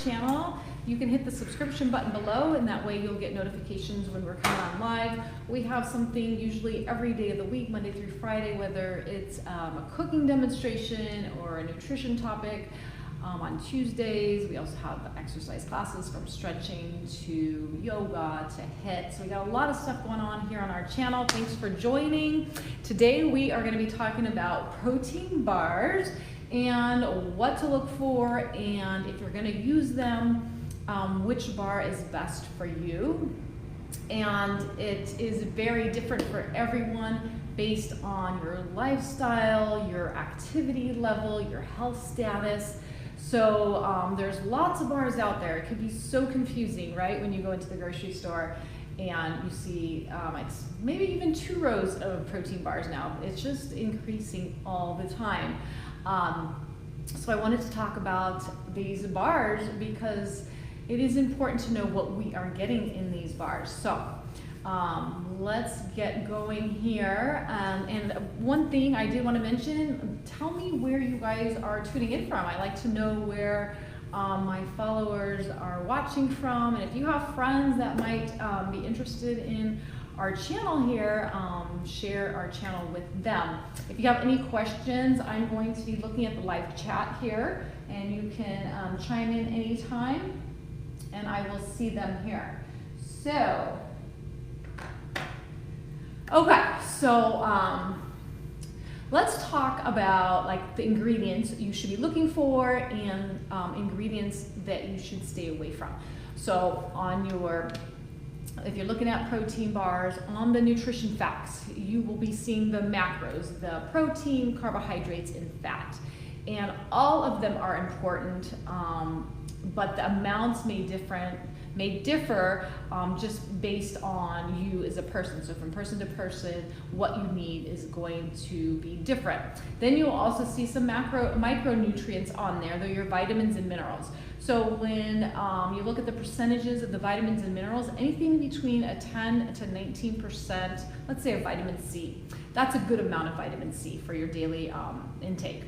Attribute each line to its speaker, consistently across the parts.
Speaker 1: channel, you can hit the subscription button below, and that way you'll get notifications when we're coming on live. We have something usually every day of the week, Monday through Friday, whether it's a cooking demonstration or a nutrition topic. On Tuesdays, we also have exercise classes from stretching to yoga to HIIT. So we got a lot of stuff going on here on our channel. Thanks for joining. Today we are going to be talking about protein bars and what to look for, and if you're going to use them, which bar is best for you. And it is very different for everyone based on your lifestyle, your activity level, your health status. So there's lots of bars out there. It can be so confusing, right? When you go into the grocery store and you see it's maybe even 2 rows of protein bars now. It's just increasing all the time. So I wanted to talk about these bars because it is important to know what we are getting in these bars. So let's get going here. And one thing I did want to mention, tell me where you guys are tuning in from. I like to know where my followers are watching from. And if you have friends that might be interested in our channel here, share our channel with them. If you have any questions, I'm going to be looking at the live chat here, and you can chime in anytime, and I will see them here. So, okay, so let's talk about like the ingredients you should be looking for and ingredients that you should stay away from. So on your, if you're looking at protein bars, on the nutrition facts, you will be seeing the macros, the protein, carbohydrates, and fat. And all of them are important, but the amounts may differ just based on you as a person. So from person to person, what you need is going to be different. Then you'll also see some micronutrients on there. They're your vitamins and minerals. So when you look at the percentages of the vitamins and minerals, anything between a 10 to 19%, let's say a vitamin C, that's a good amount of vitamin C for your daily intake.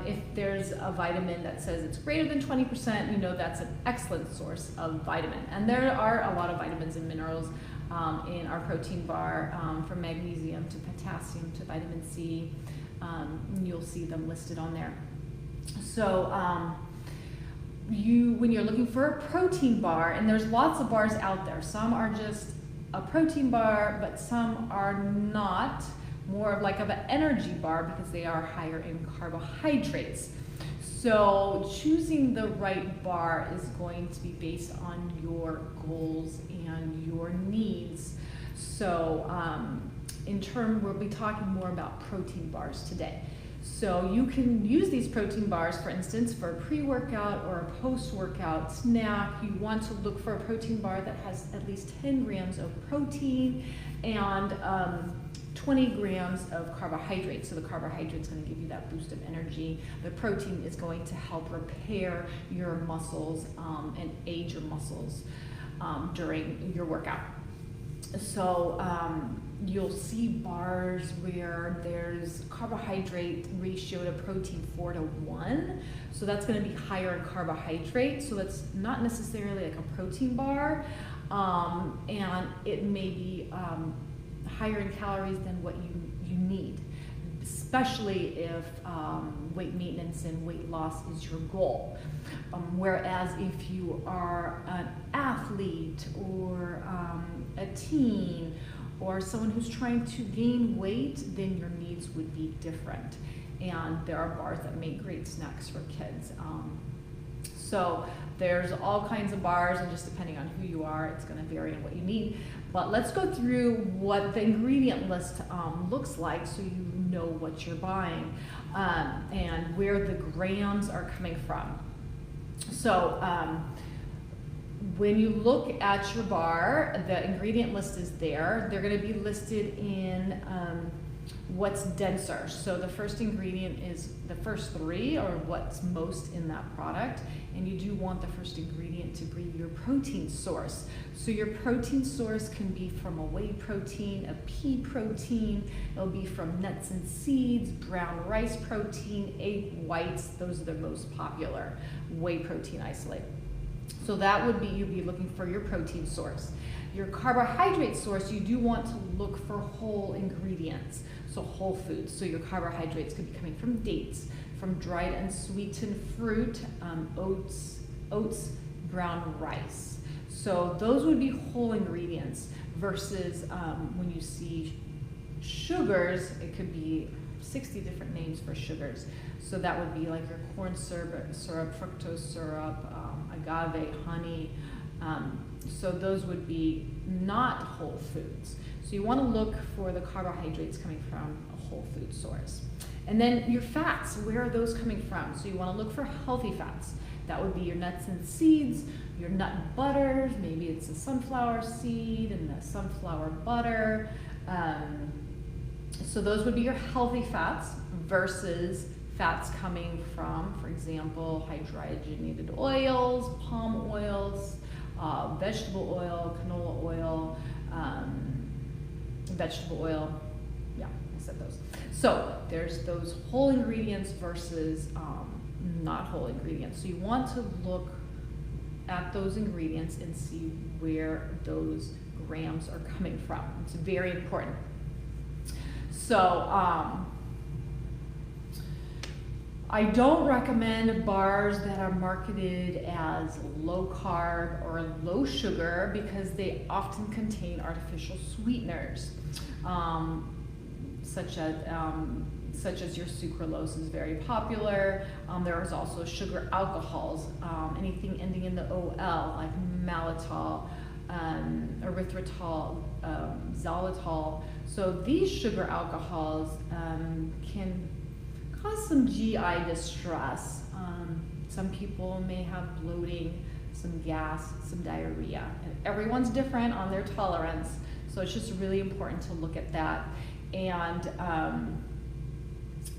Speaker 1: If there's a vitamin that says it's greater than 20%, you know that's an excellent source of vitamin. And there are a lot of vitamins and minerals in our protein bar, from magnesium to potassium to vitamin C. You'll see them listed on there. So when you're looking for a protein bar, and there's lots of bars out there. Some are just a protein bar, but some are not. More of like an energy bar because they are higher in carbohydrates. So choosing the right bar is going to be based on your goals and your needs. So we'll be talking more about protein bars today. So you can use these protein bars, for instance, for a pre-workout or a post-workout snack. You want to look for a protein bar that has at least 10 grams of protein and 20 grams of carbohydrates. So the carbohydrate is going to give you that boost of energy. The protein is going to help repair your muscles and aid your muscles during your workout. So you'll see bars where there's carbohydrate ratio to protein 4:1. So that's going to be higher in carbohydrate. So that's not necessarily like a protein bar, and it may be higher in calories than what you need, especially if weight maintenance and weight loss is your goal. Whereas if you are an athlete or a teen or someone who's trying to gain weight, then your needs would be different. And there are bars that make great snacks for kids. So there's all kinds of bars, and just depending on who you are, it's going to vary on what you need. But let's go through what the ingredient list looks like so you know what you're buying and where the grams are coming from. So when you look at your bar, the ingredient list is there. They're going to be listed in what's denser. So the first ingredient is the first 3 or what's most in that product. And you do want the first ingredient to be your protein source. So your protein source can be from a whey protein, a pea protein, it'll be from nuts and seeds, brown rice protein, egg whites. Those are the most popular whey protein isolate. So that would be, you'd be looking for your protein source. Your carbohydrate source, you do want to look for whole ingredients, so whole foods. So your carbohydrates could be coming from dates, from dried and sweetened fruit, oats, brown rice. So those would be whole ingredients versus when you see sugars, it could be 60 different names for sugars. So that would be like your corn syrup, fructose syrup, agave, honey. So those would be not whole foods. So you want to look for the carbohydrates coming from a whole food source. And then your fats, where are those coming from? So you want to look for healthy fats. That would be your nuts and seeds, your nut butters, maybe it's a sunflower seed and the sunflower butter. So those would be your healthy fats versus fats coming from, for example, hydrogenated oils, palm oils, vegetable oil, canola oil, vegetable oil. Yeah, I said those. So there's those whole ingredients versus not whole ingredients. So you want to look at those ingredients and see where those grams are coming from. It's very important. So I don't recommend bars that are marketed as low carb or low sugar because they often contain artificial sweeteners, such as your sucralose is very popular. There is also sugar alcohols, anything ending in the OL, like maltitol, erythritol, xylitol. So these sugar alcohols can cause some GI distress. Some people may have bloating, some gas, some diarrhea. And everyone's different on their tolerance, so it's just really important to look at that. And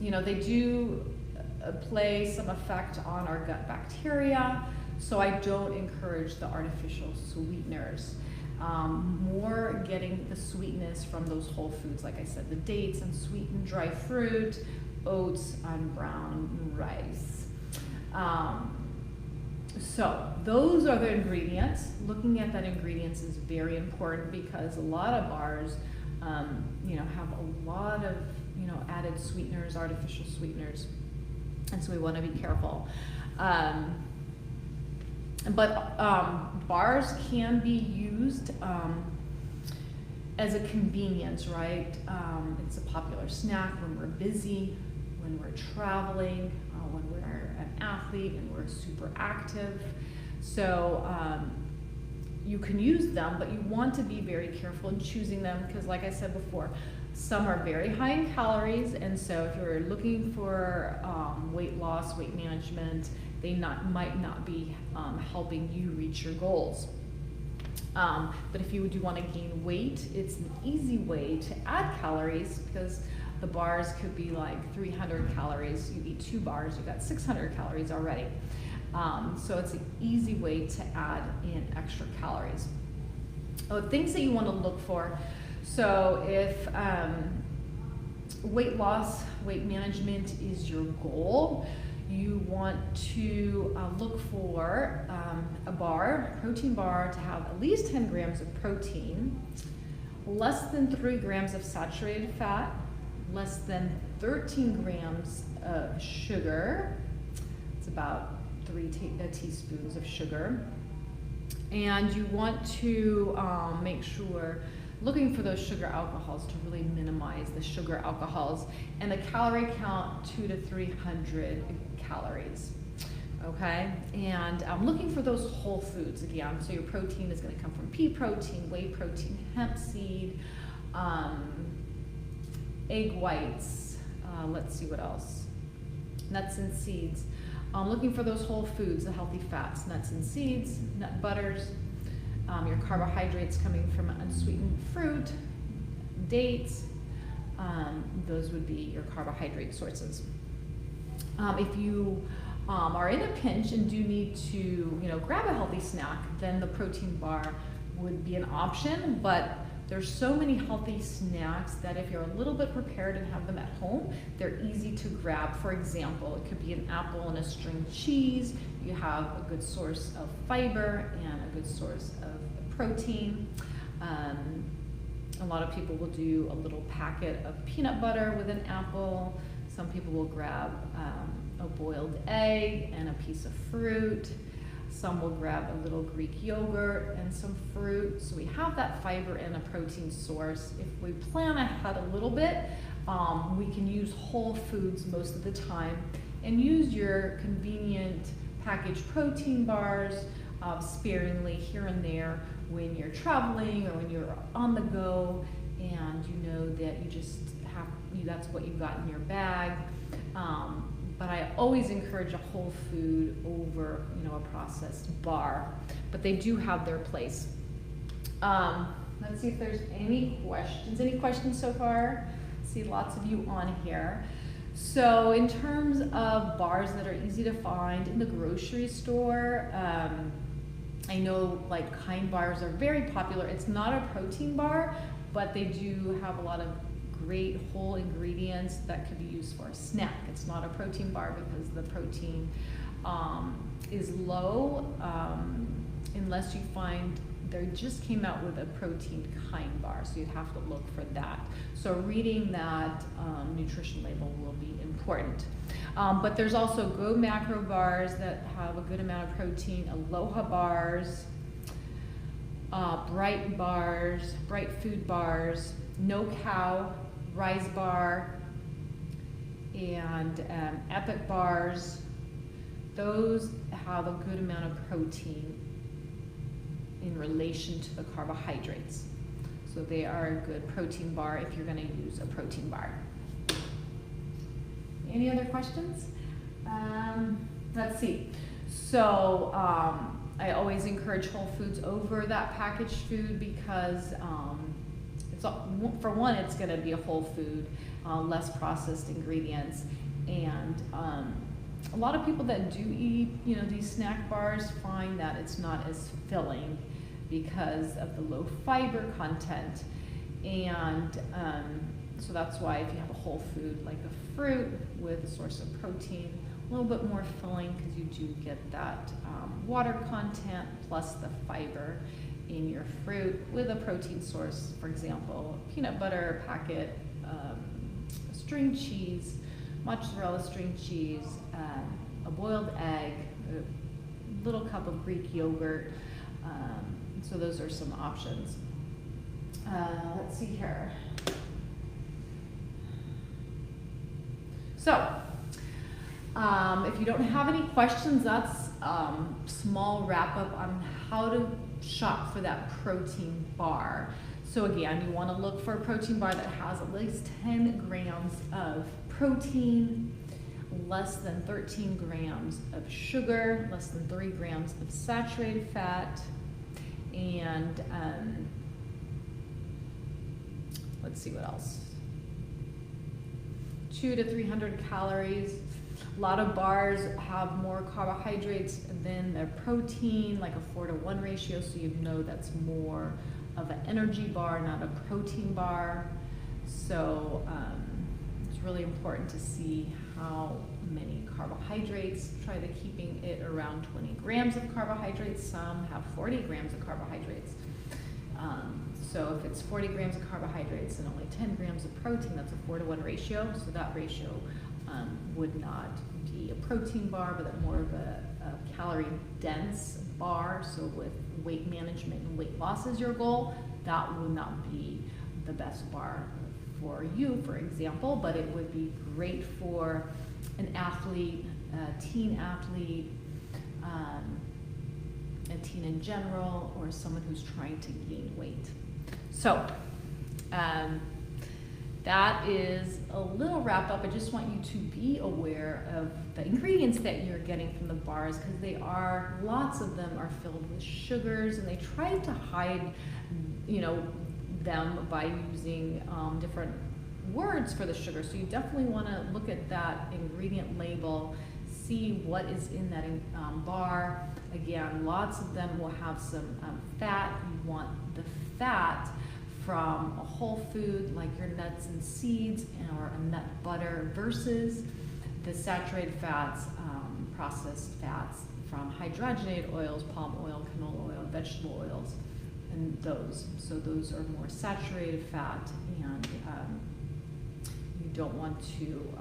Speaker 1: you know, they do play some effect on our gut bacteria, so I don't encourage the artificial sweeteners. More getting the sweetness from those whole foods, like I said, the dates and sweetened dry fruit, oats, and brown rice. So those are the ingredients. Looking at that ingredients is very important because a lot of bars, you know, have a lot of, you know, added sweeteners, artificial sweeteners, and so we want to be careful. But bars can be used as a convenience, right? It's a popular snack when we're busy, when we're traveling, when we're an athlete and we're super active. So you can use them, but you want to be very careful in choosing them because, like I said before, some are very high in calories, and so if you're looking for weight loss, weight management, they might not be helping you reach your goals. But if you do want to gain weight, it's an easy way to add calories because the bars could be like 300 calories. You eat 2 bars, you got 600 calories already. So it's an easy way to add in extra calories. Things that you want to look for. So if weight loss, weight management is your goal, you want to look for a protein bar to have at least 10 grams of protein, less than 3 grams of saturated fat, less than 13 grams of sugar. It's about 3 teaspoons of sugar. And you want to make sure, looking for those sugar alcohols to really minimize the sugar alcohols, and the calorie count 200 to 300 calories. Okay, and I'm looking for those whole foods again. So your protein is going to come from pea protein, whey protein, hemp seed, egg whites. Let's see what else. Nuts and seeds. I'm looking for those whole foods, the healthy fats, nuts and seeds, nut butters. Your carbohydrates coming from unsweetened fruit, dates. Those would be your carbohydrate sources. If you are in a pinch and do need to, grab a healthy snack, then the protein bar would be an option. But There's so many healthy snacks that if you're a little bit prepared and have them at home, they're easy to grab. For example, it could be an apple and a string cheese. You have a good source of fiber and a good source of protein. A lot of people will do a little packet of peanut butter with an apple. Some people will grab a boiled egg and a piece of fruit. Some will grab a little Greek yogurt and some fruit. So we have that fiber and a protein source. If we plan ahead a little bit, we can use whole foods most of the time and use your convenient packaged protein bars sparingly here and there when you're traveling or when you're on the go and you know that you just have, that's what you've got in your bag. But I always encourage a whole food over, a processed bar. But they do have their place. Let's see if there's any questions. Any questions so far? See lots of you on here. So in terms of bars that are easy to find in the grocery store, I know like Kind bars are very popular. It's not a protein bar, but they do have a lot of great whole ingredients that could be used for a snack. It's not a protein bar because the protein is low, unless you find, they just came out with a protein Kind bar, so you'd have to look for that. So reading that nutrition label will be important. But there's also Go Macro bars that have a good amount of protein, Aloha bars, Bright bars, Bright Food bars, No Cow, Rise bar, and Epic bars. Those have a good amount of protein in relation to the carbohydrates. So they are a good protein bar if you're going to use a protein bar. Any other questions? Let's see. So I always encourage whole foods over that packaged food because for one, it's going to be a whole food, less processed ingredients, and a lot of people that do eat, these snack bars find that it's not as filling because of the low fiber content, and so that's why if you have a whole food like a fruit with a source of protein, a little bit more filling because you do get that water content plus the fiber in your fruit with a protein source, for example, peanut butter packet, string cheese, mozzarella string cheese, a boiled egg, a little cup of Greek yogurt. So those are some options. Let's see here. So, if you don't have any questions, that's small wrap up on how to shop for that protein bar. So again, you want to look for a protein bar that has at least 10 grams of protein, less than 13 grams of sugar, less than 3 grams of saturated fat, and let's see what else. 200 to 300 calories. A lot of bars have more carbohydrates than their protein, like a 4-to-1 ratio, so you know that's more of an energy bar, not a protein bar. So it's really important to see how many carbohydrates. Try to keeping it around 20 grams of carbohydrates. Some have 40 grams of carbohydrates. So if it's 40 grams of carbohydrates and only 10 grams of protein, that's a 4-to-1 ratio. So that ratio would not be a protein bar, but more of a calorie dense bar. So with weight management and weight loss as your goal, that would not be the best bar for you, for example, but it would be great for an athlete, a teen athlete, a teen in general, or someone who's trying to gain weight. So that is a little wrap up. I just want you to be aware of the ingredients that you're getting from the bars, because lots of them are filled with sugars, and they try to hide, them by using different words for the sugar. So you definitely want to look at that ingredient label, see what is in that bar. Again, lots of them will have some fat. You want the fat from a whole food like your nuts and seeds or a nut butter versus the saturated fats, processed fats from hydrogenated oils, palm oil, canola oil, vegetable oils, and those. So those are more saturated fat, and you don't want to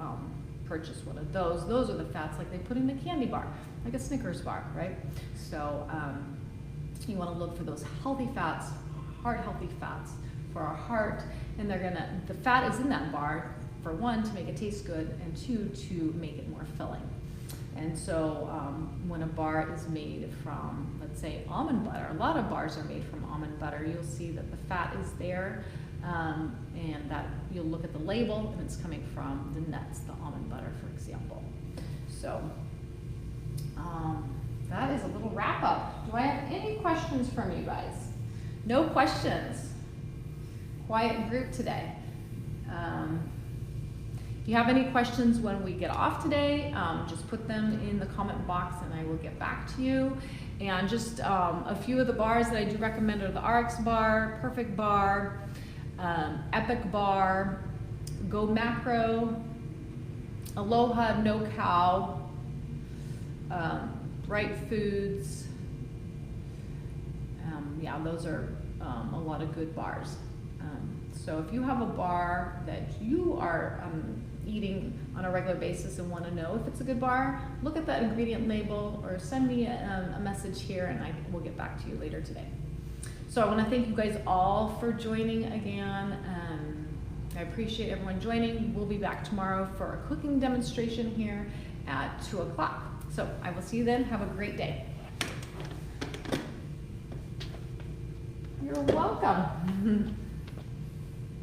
Speaker 1: purchase one of those. Those are the fats like they put in the candy bar, like a Snickers bar, right? So you want to look for those healthy fats, heart healthy fats for our heart, and the fat is in that bar for one to make it taste good, and two to make it more filling. And so when a bar is made from, let's say, almond butter, a lot of bars are made from almond butter, you'll see that the fat is there, and that you'll look at the label and it's coming from the nuts, the almond butter, for example. So that is a little wrap up. Do I have any questions from you guys? No questions. Quiet group today. If you have any questions when we get off today, just put them in the comment box and I will get back to you. And just a few of the bars that I do recommend are the RX bar, Perfect bar, Epic bar, Go Macro, Aloha No Cow, Bright Foods. Yeah, those are a lot of good bars. So if you have a bar that you are eating on a regular basis and want to know if it's a good bar, look at that ingredient label or send me a message here and I will get back to you later today. So I want to thank you guys all for joining again. I appreciate everyone joining. We'll be back tomorrow for a cooking demonstration here at 2 o'clock. So I will see you then. Have a great day. You're welcome.